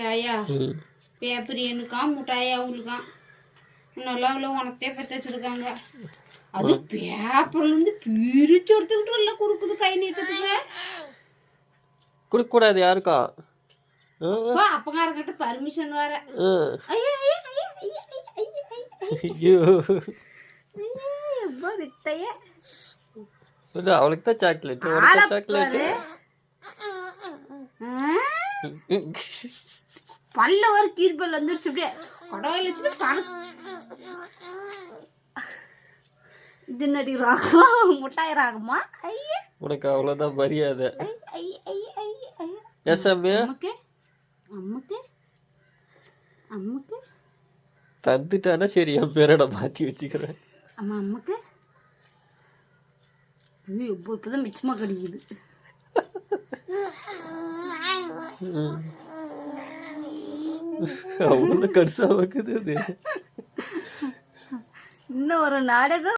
ஆயா பேப்பரியனுக்கான் முட்டாயா அவங்களுக்கான் நல்லா அவ்வளோ உனக்கே பெற்று வச்சுருக்காங்க. அது பேப்பர்லேருந்து பிரிச்சு எடுத்துக்கிட்டு இல்லை கொடுக்குது கை நீட்டத்துக்கு. கொடுக்கக்கூடாது யாருக்கா? அப்பங்காரங்கிட்ட பர்மிஷன் வேற. அவளுக்கு தான் சாக்லேட் சாக்லேட் பல்ல ஒரு கீழ்பல் வந்துருச்சு. அப்படியே கடவுள் வச்சுட்டு இது நடி ராகம் முட்டாய் ராகமா? ஐயா உனக்கு அவ்வளோதான் மரியாதை. அம்முக்கு அம்முக்கு அம்முக்கு தந்துட்டானா சரி, என் பேரை நான் மாற்றி வச்சுக்கிறேன். அம்மா அம்முக்கு இப்போதான் மிச்சமாக கிடைக்குது. அவ்வளோ கடிசா வைக்குது. இன்னும் ஒரு நாடகம்